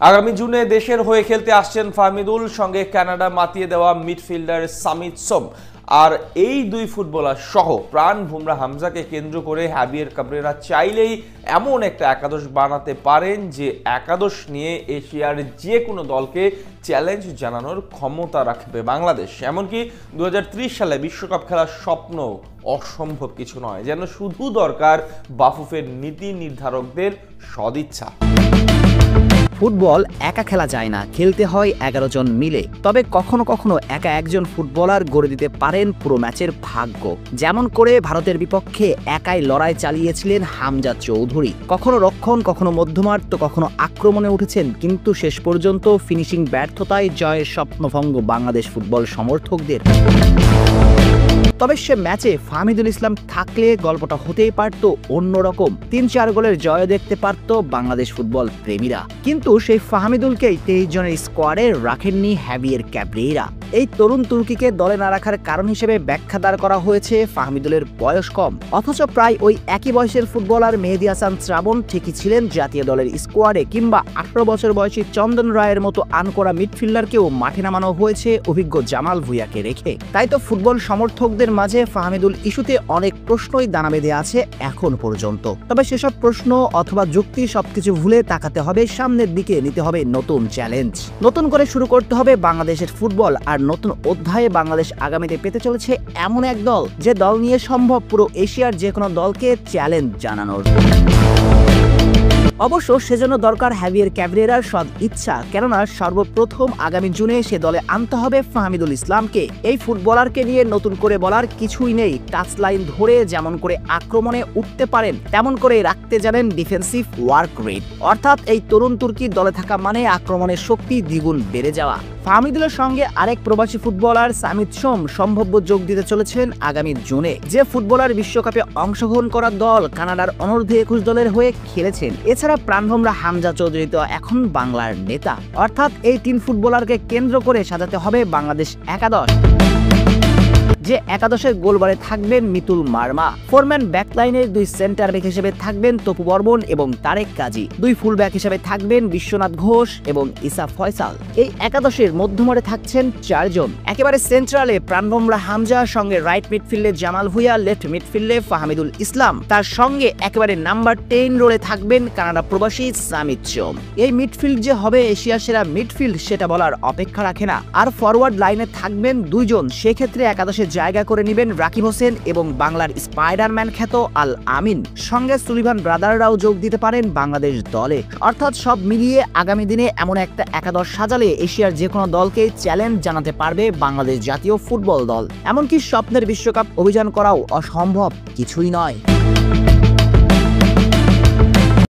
আগামী জুনে দেশের হয়ে খেলতে আসছেন ফাহমিদুল, সঙ্গে কানাডা মাতিয়ে দেওয়া মিডফিল্ডার সামিত সোম। আর এই দুই ফুটবলার সহ প্রাণ বুমরা হামজাকে কেন্দ্র করে হাবিয়ের কাবরেরা চাইলেই এমন একটা একাদশ বানাতে পারেন যে একাদশ নিয়ে এশিয়ার যে কোনো দলকে চ্যালেঞ্জ জানানোর ক্ষমতা রাখবে বাংলাদেশ। এমনকি 2030 সালে বিশ্বকাপ খেলার স্বপ্ন অসম্ভব কিছু নয়, যেন শুধু দরকার বাফুফের নীতি নির্ধারকদের সদিচ্ছা। ফুটবল একা খেলা যায় না, খেলতে হয় 11 জন মিলে। তবে কখনো কখনো একা একজন ফুটবলার গড়ে দিতে পারেন পুরো ম্যাচের ভাগ্য, যেমন করে ভারতের বিপক্ষে একাই লড়াই চালিয়েছিলেন হামজা চৌধুরী। কখনো রক্ষণ, কখনো মধ্যমাঠ, তো কখনো আক্রমণে উঠেছেন, কিন্তু শেষ পর্যন্ত ফিনিশিং ব্যর্থতায় জয়ের স্বপ্নভঙ্গ বাংলাদেশ ফুটবল সমর্থকদের। তবে সে ম্যাচে ফাহমিদুল ইসলাম থাকলে গল্পটা হতেই পারত অন্যরকম। 3-4 গোলের জয় দেখতে পারত বাংলাদেশ ফুটবল প্রেমীরা। কিন্তু সেই ফাহমিদুলকেই 23 জনের স্কোয়াডে রাখেননি হাবিয়ের কাবরেরা। এই তরুণ তুর্কিকে দলে না রাখার কারণ হিসেবে ব্যাখ্যা দাঁড় করা হয়েছে ফাহমিদুলের বয়স কম, অথচ প্রায় ওই একই বয়সের ফুটবলার মেহেদী হাসান শ্রাবণ ঠিকই ছিলেন জাতীয় দলের স্কোয়াডে, কিংবা 18 বছর বয়সী চন্দন রায়ের মতো আনকোড়া মিডফিল্ডারকেও মাঠে নামানো হয়েছে অভিজ্ঞ জামাল ভুঁইয়াকে রেখে। তাই তো ফুটবল সমর্থকদের মাঝে ফাহমিদুল ইস্যুতে অনেক প্রশ্নই দানা বেঁধে আছে এখন পর্যন্ত। তবে সেসব প্রশ্ন অথবা যুক্তি সবকিছু ভুলে তাকাতে হবে সামনের দিকে, নিতে হবে নতুন চ্যালেঞ্জ, নতুন করে শুরু করতে হবে বাংলাদেশের ফুটবল। আর নতুন অধ্যায়ে বাংলাদেশ আগামীতে পেতে চলেছে এমন এক দল, যে দল নিয়ে সম্ভব পুরো এশিয়ার যে কোনো দলকে চ্যালেঞ্জ জানানোর। অবশ্য সেজন্য দরকার হাবিয়ের কাবরেরার সদ ইচ্ছা, কেননা সর্বপ্রথম আগামী জুনে সে দলে আনতে হবে ফাহমিদুল ইসলামকে। এই ফুটবলারকে নিয়ে নতুন করে বলার কিছুই নেই। টাচ লাইন ধরে যেমন করে আক্রমণে উঠতে পারেন, তেমন করে রাখতে জানেন ডিফেন্সিভ ওয়ার্ক রেট। অর্থাৎ এই তরুণ তুর্কি দলে থাকা মানে আক্রমণের শক্তি দ্বিগুণ বেড়ে যাওয়া। ফাহমিদুলের সঙ্গে আরেক প্রবাসী ফুটবলার সামিত সোম সম্ভাব্য যোগ দিতে চলেছেন আগামী জুনে। যে ফুটবলার বিশ্বকাপে অংশগ্রহণ করা দল কানাডার অনূর্ধ্ব 21 দলের হয়ে খেলেছেন। এছাড়া প্রাণ বুমরা হামজা চৌধুরী তো এখন বাংলার নেতা। অর্থাৎ এই 3 ফুটবলারকে কেন্দ্র করে সাজাতে হবে বাংলাদেশ একাদশ, যে একাদশের গোলবারে থাকবেন মিতুল মার্মা। ফোরম্যান ব্যাকলাইনের 2 সেন্টার ব্যাক হিসেবে থাকবেন তপু বর্মন এবং তারেক কাজী। 2 ফুল ব্যাক হিসেবে থাকবেন বিশ্বনাথ ঘোষ এবং ইসা ফয়সাল। এই একাদশের মধ্যমাঠে থাকছেন 4 জন। একেবারে সেন্ট্রালে প্রাণ বুমরা হামজা, সঙ্গে রাইট মিডফিল্ডে জামাল ভুঁইয়া, লেফট মিডফিল্ডে ফাহমিদুল ইসলাম। তার সঙ্গে একেবারে নাম্বার 10 রোলে থাকবেন কানাডা প্রবাসী সামিত সোম। এই মিডফিল্ড যে হবে এশিয়ার সেরা মিডফিল্ড সেটা বলার অপেক্ষা রাখে না। আর ফরওয়ার্ড লাইনে থাকবেন 2 জন। সেক্ষেত্রে একাদশে জায়গা করে নেবেন রাকিব হোসেন এবং বাংলার স্পাইডারম্যান খ্যাত আল আমিন। সঙ্গে সুলিভান ব্রাদাররাও যোগ দিতে পারেন বাংলাদেশ দলে। অর্থাৎ সব মিলিয়ে আগামী দিনে এমন একটা একাদশ সাজালে এশিয়ার যে কোনো দলকে চ্যালেঞ্জ জানাতে পারবে বাংলাদেশ জাতীয় ফুটবল দল। এমনকি স্বপ্নের বিশ্বকাপ অভিযান করাও অসম্ভব কিছুই নয়।